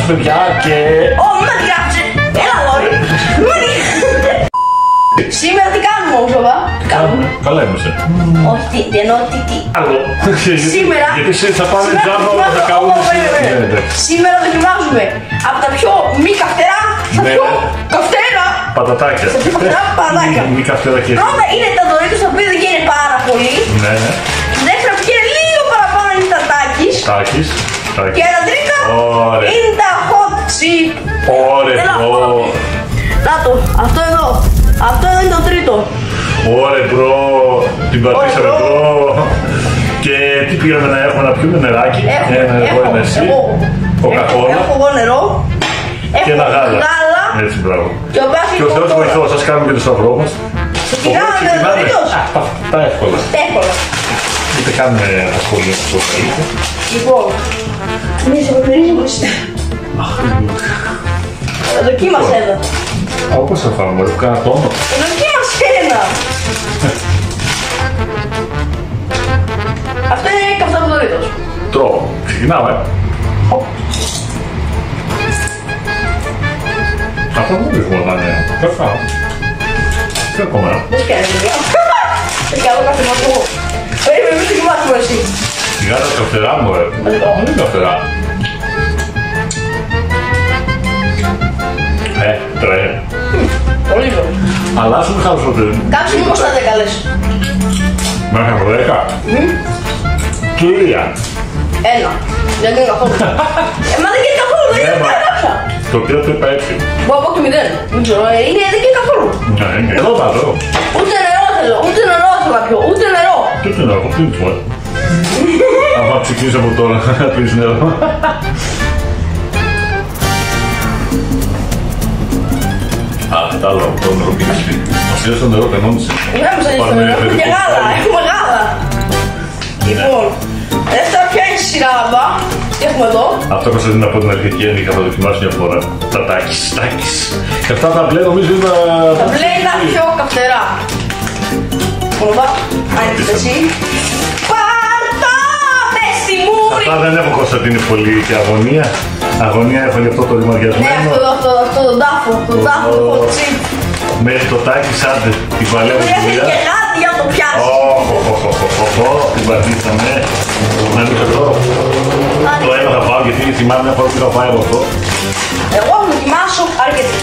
παιδιά και... Ω, μην με γράψε! Έλα, Λόρι! Σήμερα τι κάνουμε όμως, μπαμπά? Τι κάνουμε? Καλά είμαστε. Όχι, τι εννοώ, τι. Άλλο. Σήμερα... Γιατί θα πάμε τζάμπα όλα τα καούμε. Σήμερα δοκιμάζουμε από τα πιο μη καυτερά στα πιο καυτέρα πατατάκια. στα πιο καυτερά πατατάκια. Μη καυτερά και... Πρώτα είναι τα Doritos, τα οποία δεν γίνεται πάρα πολύ. Ναι, ναι. Δεύτερα που είναι λίγο παραπάνω είναι τα Takis. Τάκης. Και τα τρίτα Ωραία. είναι τα Hot Chip. Ωραία. Να το, αυτό εδώ. Αυτό εδώ είναι το τρίτο. Ωραία μπρο. Την πατήσαμε μπρο. Και τι πήραμε να έχουμε να πιούμε? Νεράκι. Ένα εγώ, ένα εσύ. Κοκακόλα. Έχω εγώ νερό. Και ένα γάλα. Έτσι, μπράβο. Και ο Θεός βοηθό, σας κάνουμε και το σταυρό μας. Ξεκινάμε με Doritos. Τα εύκολα. Εύκολα. Είτε κάνουμε ασχολία με το καλύτερο. Λοιπόν, μη σε προκρίνεις. Δοκίμασε εδώ. Όπως θα φάμε, μωρέ, που κάνα τόνο. Δοκίμασε ένα. Αυτό είναι καυτά από Doritos. Τρώω. Ξεκινάμε. Αυτό δεν βρίσκουμε να είναι. Δεν φάω. Τι ακόμα. Δεν σκέφτεται, παιδιά. Δεν κάνω κάτι μαθό. Περίμενε, μην δοκιμάσουμε εσύ. Σιγά τα καυτερά μου, ρε. Δεν είναι καυτερά. Τρέχει. Πολύ ζω. Αλλά σου είχα σου πει. Κάψε μου πως τα 10 λες. Μέχρι από 10. Τρία. Ένα. Δεν είναι καθόλου. Μα δεν είναι καθόλου, δεν είναι καθόλου. Το οποίο το είπα έτσι. Μπορώ από το 0. Δεν ξέρω, είναι δεν είναι καθόλου. Ναι, είναι. Εδώ θα δω. Ούτε νερό θέλω, ούτε νερό θέλω να πιω, ούτε νερό. Τι είναι αυτό, τι είναι αυτό. Αν ξεκινήσω από τώρα να πεις νερό. Α, κατάλαβα από το νερό πίνεις. Μας είδες το νερό, κανόνισε. Δεν μου σανείς το νερό, έχουμε και γάλα, έχουμε γάλα. Λοιπόν, δεύτερα ποια είναι η σειρά, μπα. Τι έχουμε εδώ. Αυτό Κωνσταντίνα από την αλήθεια ένδικα θα δοκιμάσω μια φορά. Τα τάκης. Και αυτά τα μπλε νομίζω είναι Τα μπλε είναι τα πιο καυτερά. Μπα, άνοιξε εσύ. Πάρτα, πες στη μούρη. Αυτά δεν έχω Κωνσταντίνη πολύ και αγωνία. Αγωνία έχω για αυτό το ρημαδιασμένο. Ναι, αυτό τον τάφο, τον hot chip. Μέχρι το τάκι σαν την παλαιό Πρέπει δουλειά. και κάτι για να το πιάσει. Την πατήσαμε. Να μην το το ένα θα πάω γιατί θυμάμαι μια φορά που είχα πάει από αυτό. Εγώ θα δοκιμάσω αρκετή.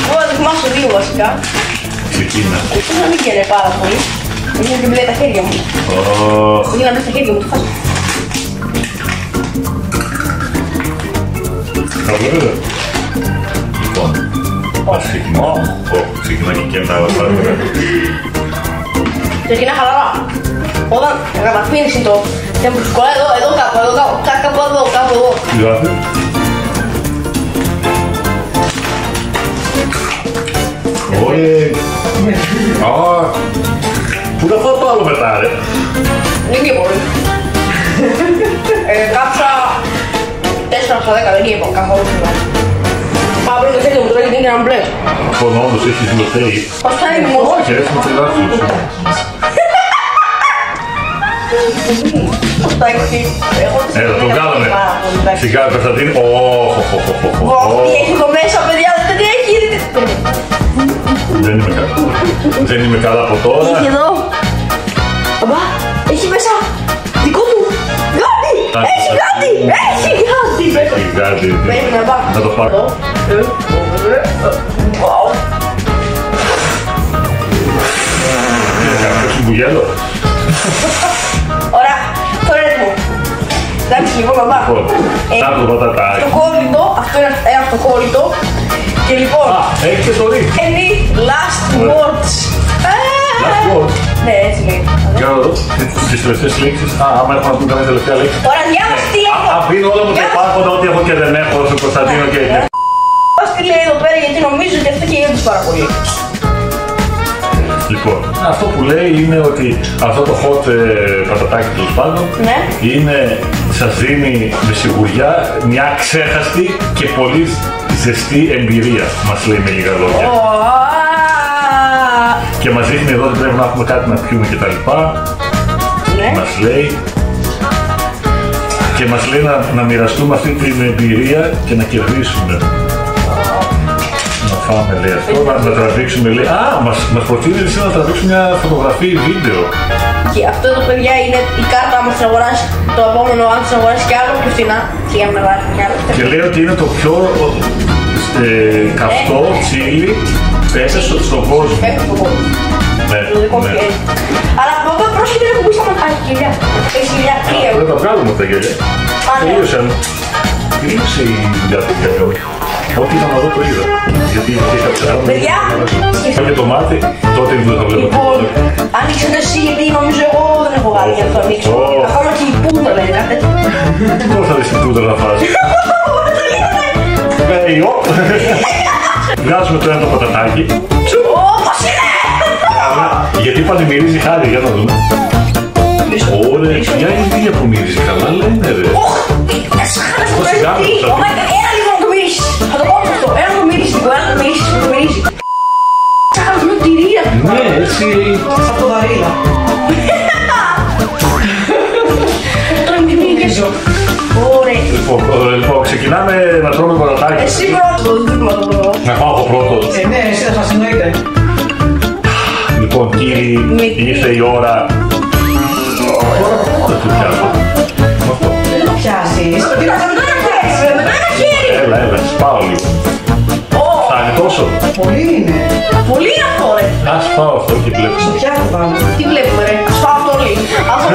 Εγώ θα δοκιμάσω δύο βασικά. Ξεκίνα. Ίσως να μην καίνε πάρα πολύ. Είναι και μπλε τα χέρια μου. Είναι να μπλε τα χέρια μου, το φάσω. Καλώς. Λοιπόν, ας ξεκινάμε. Ξεκινά και ένα άλλα πράγματα. Ξεκινά χαλαρά. Όταν καταφύνεις το τεμπρουσκολά εδώ κάπου, κάπου εδώ. Τι γράφει. Ωραία. Πού θα φάω το άλλο μετά, ρε. Δεν είναι πολύ. Κάψα 4 στα 10, δεν είναι καθόλου. Πάω πριν το χέρι μου τώρα γιατί είναι ένα μπλε. Λοιπόν, όντως έχεις ζηλωτέει. Πώς θα είναι μόνο. Όχι, ρε, με τρελάσεις. Έλα, τον κάναμε. Σιγά, Κωνσταντίνη. Τι έχει εδώ μέσα, παιδιά, δεν έχει. Δεν είμαι καλά από τώρα. Έχει εδώ. Αμπά, έχει μέσα δικό του γάτι. Έχει γάτι. Έχει γάτι. Πρέπει να πάω. Να το πάρω. Κάποιος μπουγέλο. Ωραία, τώρα είναι έτοιμο. Εντάξει, λοιπόν, μπαμπά. Να το πατατάκι. Αυτοκόλλητο, αυτό είναι αυτοκόλλητο. Και λοιπόν, έχει και το ρίχνει. any last words. Last words. Ναι, έτσι λέει. Για να δω τις τελευταίες λέξεις. Άμα έχουμε να πούμε καμία τελευταία λέξη. Ωραία, διάβασε τι λέει. Αφήνω όλα μου τα υπάρχοντα, ό,τι έχω και δεν έχω στον Κωνσταντίνο και έχει. Διάβασε τι λέει εδώ πέρα, γιατί νομίζω ότι αυτό χαίρεται πάρα πολύ. Λοιπόν, αυτό που λέει είναι ότι αυτό το hot πατατάκι τέλος πάντων σας δίνει με σιγουριά μια ξέχαστη και πολύ ζεστή εμπειρία, μας λέει με λίγα λόγια. Και μας δείχνει εδώ ότι πρέπει να έχουμε κάτι να πιούμε και τα λοιπά. Μας λέει. και μας λέει να μοιραστούμε αυτή την εμπειρία και να κερδίσουμε. Να φάμε λέει αυτό, να τραβήξουμε λέει. Α, μας προτείνει εσύ να τραβήξουμε μια φωτογραφία ή βίντεο. Και αυτό εδώ παιδιά είναι η κάρτα άμα θα αγοράσει το επόμενο, αν θα αγοράσει κι άλλο πιο φθηνά. Και λέει ότι είναι το πιο καυτό τσίλι πέσε στον κόσμο. Ναι, ναι. Αλλά από εδώ πρόσχεται να κουμπίσαμε τα γυλιά. Δεν τα βγάλουμε τα γυλιά. Τελείωσαν. Τελείωσε η δουλειά του γυλιού. Ό,τι ήταν εδώ το είδα. Γιατί είχε κάποια άλλη. Παιδιά, και το μάτι, τότε δεν θα βλέπω. Λοιπόν, άνοιξε εσύ γιατί νομίζω εγώ δεν έχω βάλει για να το ανοίξω. Ακόμα και η πούτρα λέει κάτι. Πώς θα δεις την πούτρα να φας. Βγάζουμε το ένα το πατατάκι. Όπως είναι! Γιατί πάλι μυρίζει χάρη, για να δούμε. Ωραία, ποια είναι η ίδια που μυρίζει καλά, λένε ρε. Ένα λίγο να το μυρίσεις. Θα το κόψω αυτό. Ένα να το μυρίσεις. Ένα να το μυρίσεις. Να το μυρίζει. Σαν μια τυρία. Ναι, έτσι. Σαν το δαρίλα. Τώρα μην μυρίζω. Ωραία. Λοιπόν, ξεκινάμε να τρώμε πατατάκι. Εσύ πρώτος. Να πάω εγώ πρώτος. Ναι, εσύ θα σας εννοείται. Λοιπόν, κύριοι, ήρθε η ώρα. Δεν το πιάσω. Δεν το πιάσεις. Έλα, σπάω λίγο. Φτάνει τόσο. Πολύ είναι. Πολύ είναι αυτό ρε. Ας φάω αυτό και βλέπεις. Στο πιάτο πάμε. Τι βλέπουμε ρε. Ας φάω αυτό λίγο. Ας το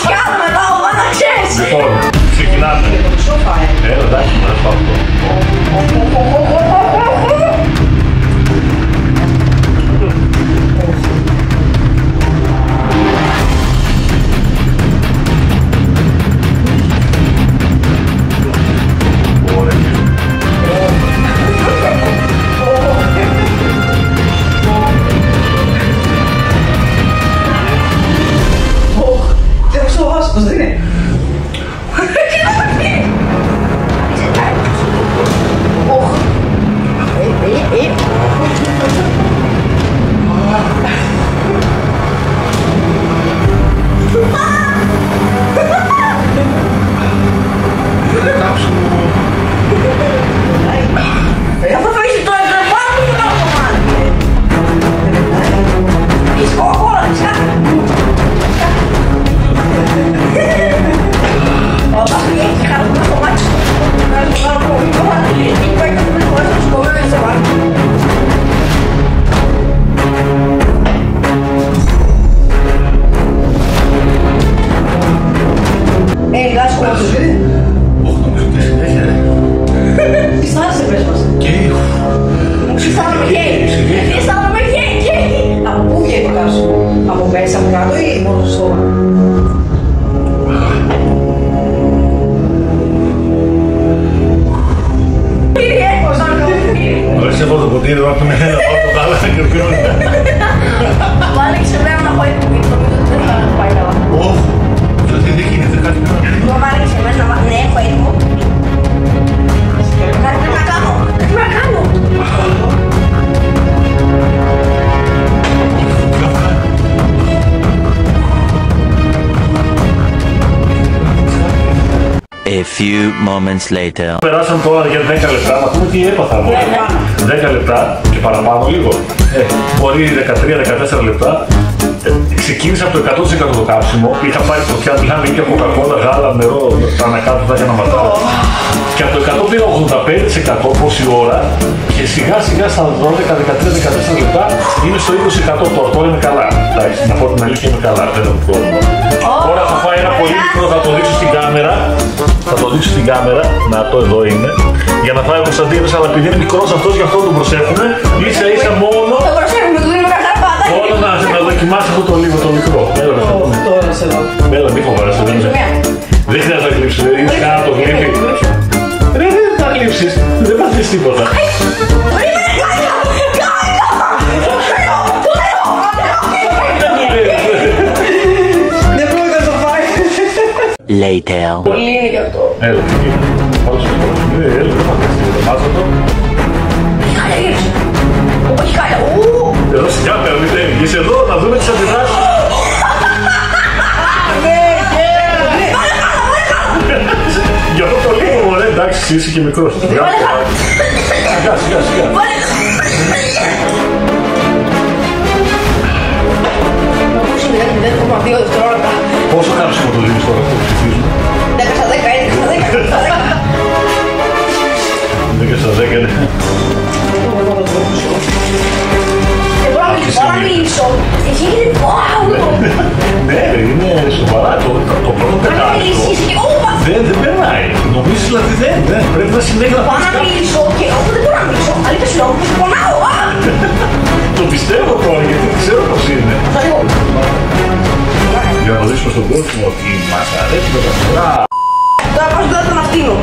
πιάσω μετά, όταν να ξέρεις. Λοιπόν, ξεκινάμε. Το σόφα, Έλα, εντάξει, να φάω αυτό. Πώς δεν είναι. Θα φέρεις το εγκρεμμένο που θα το κάνει. Είσαι κόκκολα, όταν έχει χαρούμενο στο μάτι σου, να είναι πάρα πολύ κομμάτι και πάει και πολύ χωρίς να σου κομμένα σε μάτι. Γάσου μας. Όχι, νομίζω ότι συνέχεια ρε. Τι στάσεις πες μας. Αισθάνομαι γέι. Από πού βγαίνει το κάσου. Από μέσα από κάτω ή μόνο στο στόμα. Ωραία, από το ποτήρι, να πούμε ένα από τα άλλα και πιόνι. Μου άνοιξε εμένα να πάει το πίτρο, δεν θα πάει καλά. Όχι, γιατί δεν γίνεται κάτι να κάνει. Μου άνοιξε εμένα, ναι, έχω έτοιμο. Κάτι πρέπει να κάνω, κάτι πρέπει να κάνω. A few moments later. Περάσαμε τώρα για 10 λεπτά, να πούμε τι έπαθα. 10 λεπτά και παραπάνω λίγο. Μπορεί 13-14 λεπτά. Ξεκίνησα από το 100% το κάψιμο. Είχα πάρει φωτιά, μιλάμε για κοκακόλα, γάλα, νερό, τα ανακάτω για να ματάω. Και από το 100 πήγα 85% πόση ώρα. Και σιγά σιγά στα 12-13-14 λεπτά είναι στο 20% τώρα. Τώρα είμαι καλά. Εντάξει, να πω την αλήθεια, είμαι καλά. Δεν έχω πρόβλημα. Τώρα θα φάει ένα πολύ μικρό, θα το δείξω στην κάμερα. Θα το δείξω στην κάμερα. Να το εδώ είναι. Για να φάει ο Κωνσταντίνος, αλλά επειδή είναι μικρός αυτός, γι' αυτό τον προσέχουμε. Ίσα ίσα μόνο. Το προσέχουμε, του δίνουμε καθαρά πάντα. Μόνο να δοκιμάσει αυτό το λίγο το μικρό. Τώρα σε εδώ. Έλα, μη φοβάσαι. Δεν χρειάζεται να γλύψεις. Είσαι κάνα το γλύφι. Δεν θα γλύψεις. Δεν πάθεις τίποτα. Δεν πρόκειται να το φάει. Later. Πολύ είναι και αυτό. Έλα, τι γίνεται. Πάμε στο σπίτι. Έλα, δεν πάθεις τίποτα. Μάζα το. Χάλια γύρισε. Όχι χάλια. Εδώ στην κάμερα, μην βγεις εδώ να δούμε τις αντιδράσεις. Εσύ είσαι και μικρός. Σιγά, σιγά, σιγά. Πόσο κάψιμο το δίνεις τώρα που ψηφίζουμε? 10 στα 10, 11 στα 10, 10 στα 10 είναι. Μπορώ να μιλήσω. Έχει γίνει wow! Ναι, είναι σοβαρά το πρώτο πετάλιστο. Δεν περνάει. Νομίζεις δηλαδή δεν. Πρέπει να συνέχεια να πάω να μιλήσω και όπου δεν μπορώ να μιλήσω. Αλήθεια σου λέω, πονάω. Το πιστεύω τώρα γιατί ξέρω πώς είναι. Για να δείξουμε στον κόσμο ότι μας αρέσει το καθαρά. Τώρα πάω στον δεύτερο να φτύνω.